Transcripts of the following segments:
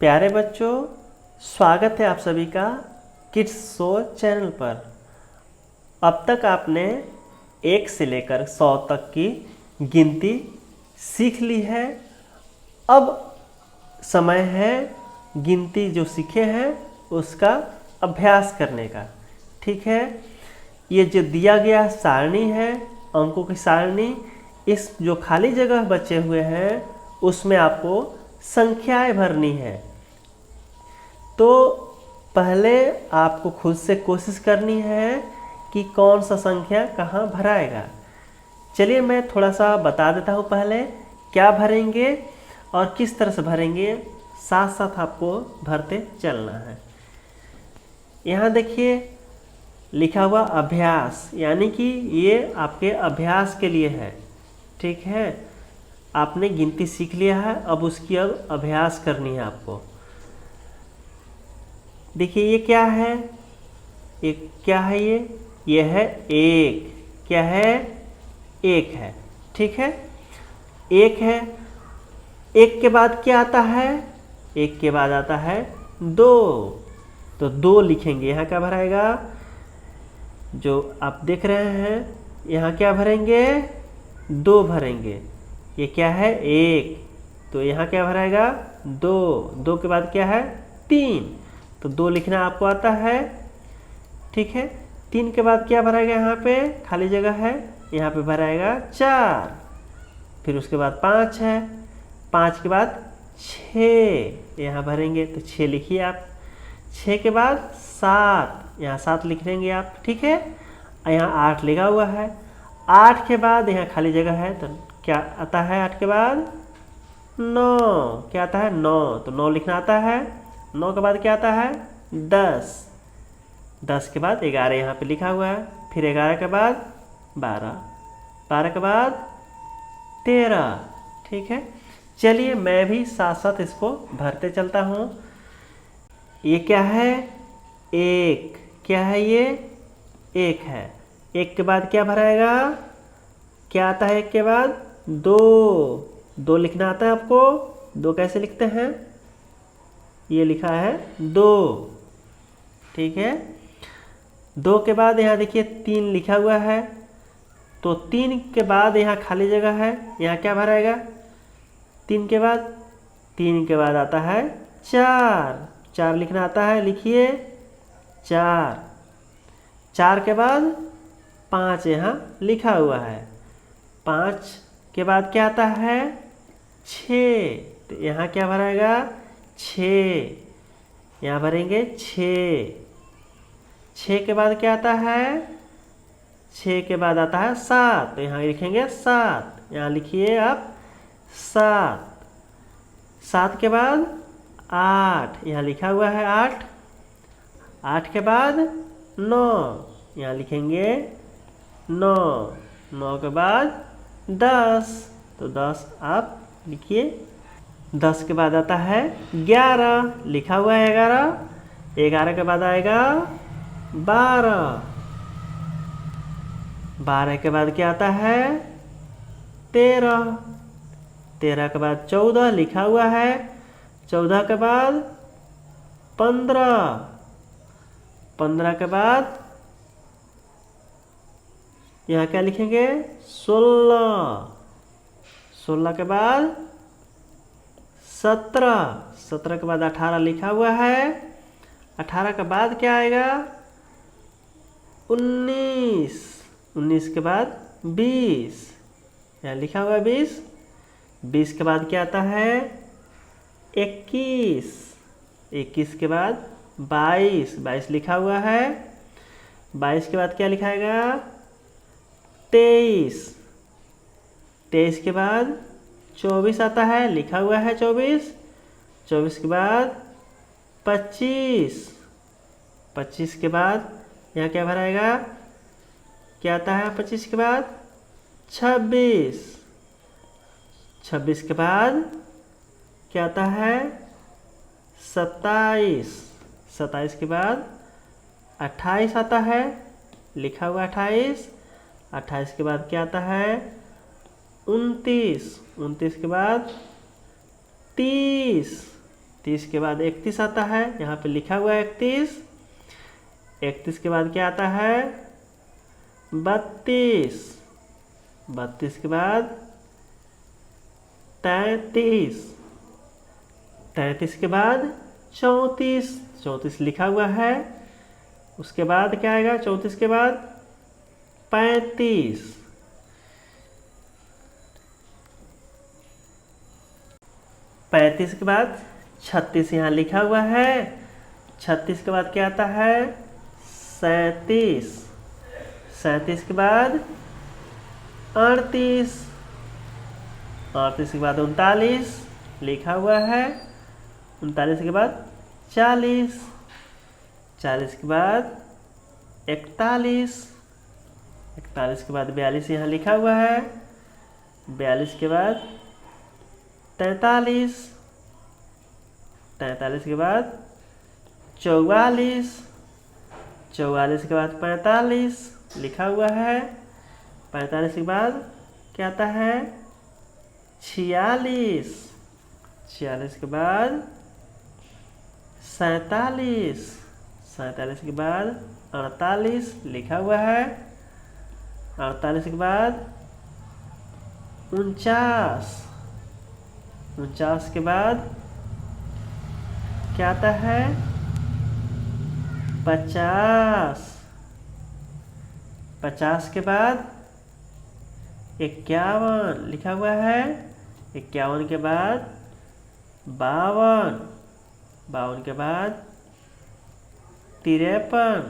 प्यारे बच्चों, स्वागत है आप सभी का किड्स शो चैनल पर। अब तक आपने 1 से लेकर 100 तक की गिनती सीख ली है। अब समय है गिनती जो सीखे हैं उसका अभ्यास करने का। ठीक है, ये जो दिया गया सारणी है, अंकों की सारणी, इस जो खाली जगह बचे हुए हैं उसमें आपको संख्याएं भरनी है। तो पहले आपको खुद से कोशिश करनी है कि कौन सा संख्या कहाँ भराएगा। चलिए मैं थोड़ा सा बता देता हूँ पहले क्या भरेंगे और किस तरह से भरेंगे, साथ साथ आपको भरते चलना है। यहाँ देखिए लिखा हुआ अभ्यास, यानी कि ये आपके अभ्यास के लिए है। ठीक है, आपने गिनती सीख लिया है, अब उसकी अब अभ्यास करनी है आपको। देखिए ये क्या है, एक क्या है, ये है एक। क्या है? एक है। ठीक है, एक है। एक के बाद क्या आता है? एक के बाद आता है 2। तो 2 लिखेंगे। यहाँ क्या भराएगा? जो आप देख रहे हैं यहाँ क्या भरेंगे? 2 भरेंगे। ये क्या है? 1। तो यहाँ क्या भराएगा? 2। 2 के बाद क्या है? 3। तो 2 लिखना आपको आता है। ठीक है, 3 के बाद क्या भराएगा? यहाँ पे खाली जगह है, यहाँ पे भराएगा 4। फिर उसके बाद 5 है, 5 के बाद 6 यहाँ भरेंगे। तो 6 लिखिए आप। 6 के बाद 7, यहाँ 7 लिख देंगे आप। ठीक है, यहाँ 8 लिखा हुआ है। 8 के बाद यहाँ खाली जगह है, तो क्या आता है? 8 के बाद 9। क्या आता है? 9। तो 9 लिखना आता है। 9 के बाद क्या आता है? 10। 10 के बाद 11 यहाँ पे लिखा हुआ है। फिर 11 के बाद 12। 12 के बाद 13। ठीक है, चलिए मैं भी साथ साथ इसको भरते चलता हूँ। ये क्या है? एक। क्या है ये? एक है। एक के बाद क्या भराएगा? क्या आता है एक के बाद? 2। 2 लिखना आता है आपको। 2 कैसे लिखते हैं? ये लिखा है 2। ठीक है, 2 के बाद यहाँ देखिए 3 लिखा हुआ है। तो 3 के बाद यहाँ खाली जगह है, यहाँ क्या भराएगा? 3 के बाद? 3 के बाद आता है 4। 4 लिखना आता है, लिखिए 4। 4 के बाद 5 यहाँ लिखा हुआ है। 5 के बाद क्या आता है? 6। तो यहाँ क्या भराएगा? 6। यहाँ भरेंगे 6। 6 के बाद क्या आता है? 6 के बाद आता है 7। तो यहाँ लिखेंगे 7। यहाँ लिखिए आप 7। 7 के बाद 8, यहाँ लिखा हुआ है 8। 8 के बाद 9, यहाँ लिखेंगे 9। 9 के बाद 10, तो 10 आप लिखिए। 10 के बाद आता है 11, लिखा हुआ है 11। 11 के बाद आएगा 12। 12 के बाद क्या आता है? 13। 13 के बाद 14 लिखा हुआ है। 14 के बाद 15। 15 के बाद यहाँ क्या लिखेंगे? 16। 16 के बाद 17। 17 के बाद 18 लिखा हुआ है। 18 के बाद क्या आएगा? 19। 19 के बाद 20, यहाँ लिखा हुआ है 20। 20 के बाद क्या आता है? 21। 21 के बाद 22। 22 लिखा हुआ है। 22 के बाद क्या लिखाएगा? 23। 23 के बाद 24 आता है, लिखा हुआ है 24। 24 के बाद 25। 25 के बाद यहाँ क्या भराएगा? क्या आता है 25 के बाद? 26। 26 के बाद क्या आता है? 27। 27 के बाद 28 आता है, लिखा हुआ 28। 28 के बाद क्या आता है? 29। 29 के बाद 30। 30 के बाद 31 आता है, यहाँ पे लिखा हुआ है 31। 31 के बाद क्या आता है? 32। 32 के बाद 33। 33 के बाद 34। 34 लिखा हुआ है। उसके बाद क्या आएगा? 34 के बाद 35। 35 के बाद 36 यहाँ लिखा हुआ है। 36 के बाद क्या आता है? 37। 37 के बाद 38। 38 के बाद 39 लिखा हुआ है। 39 के बाद 40। 40 के बाद 41। 41 के बाद 42 यहाँ लिखा हुआ है। 42 के बाद 43। 43 के बाद 44। 44 के बाद 45 लिखा हुआ है। 45 के बाद क्या आता है? 46। 46 के बाद 47। 47 के बाद 48 लिखा हुआ है। 48 के बाद 49। 49 के बाद क्या आता है? 50। 50 के बाद 51 लिखा हुआ है। 51 के बाद 52। 52 के बाद 53।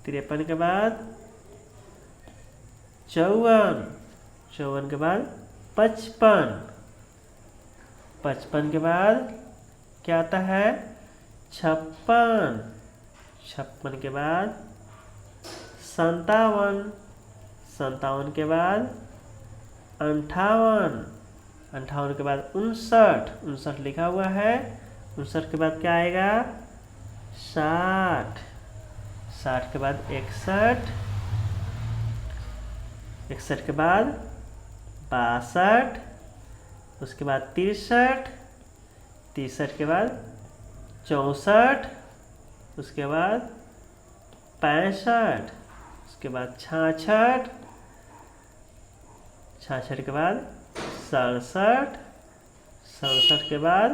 53 के बाद 54। 54 के बाद 55। 55 के बाद क्या आता है? 56। 56 के बाद 57। 57 के बाद 58। 58 के बाद 59। 59 लिखा हुआ है। 59 के बाद क्या आएगा? 60। 60 के बाद 61। 61 के बाद 62। उसके बाद 63। 63 के बाद 64। उसके बाद 65। उसके बाद 66। 66 के बाद 67। 67 के बाद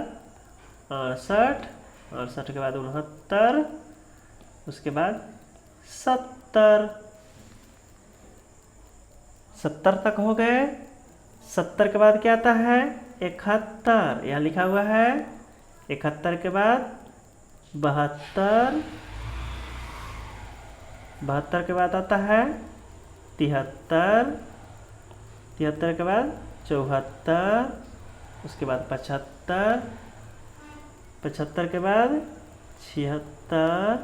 68। 68 के बाद 69। उसके बाद 70। 70 तक हो गए। 70 के बाद क्या आता है? 71 यहाँ लिखा हुआ है। 71 के बाद 72। 72 के बाद आता है 73। 73 के बाद 74। उसके बाद 75। 75 के बाद 76।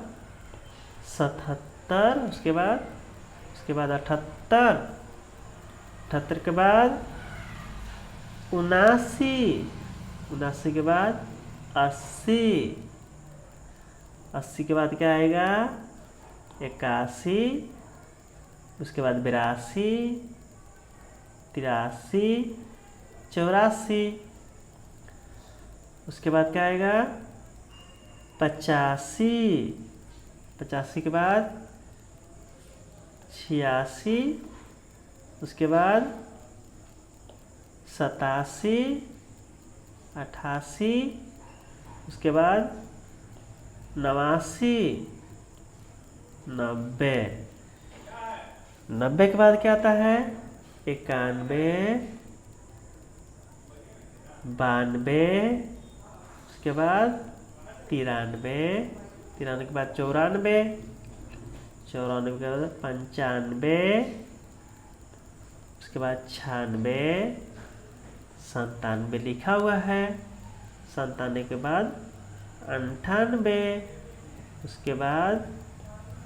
77। उसके बाद 78। 78 के बाद 79। 79 के बाद 80। 80 के बाद क्या आएगा? 81। उसके बाद 82। 83। 84। उसके बाद क्या आएगा? 85। 85 के बाद 86। उसके बाद 87। 88। उसके बाद 89। 90। 90 के बाद क्या आता है? 91। 92। उसके बाद 93। 93 के बाद 94। 94 के बाद 95। उसके बाद 96। 97 लिखा हुआ है। 97 के बाद 98। उसके बाद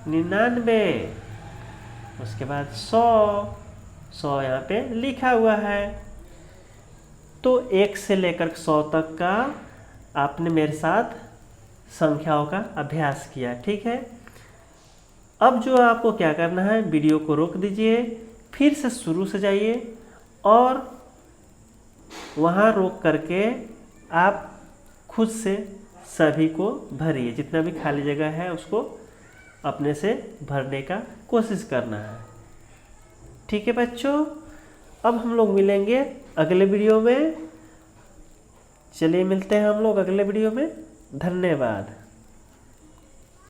99। उसके बाद 100। 100 यहाँ पे लिखा हुआ है। तो 1 से लेकर 100 तक का आपने मेरे साथ संख्याओं का अभ्यास किया, ठीक है। अब जो आपको क्या करना है, वीडियो को रोक दीजिए, फिर से शुरू से जाइए और वहाँ रोक करके आप खुद से सभी को भरिए, जितना भी खाली जगह है उसको अपने से भरने का कोशिश करना है। ठीक है बच्चों, अब हम लोग मिलेंगे अगले वीडियो में। चलिए मिलते हैं हम लोग अगले वीडियो में। धन्यवाद।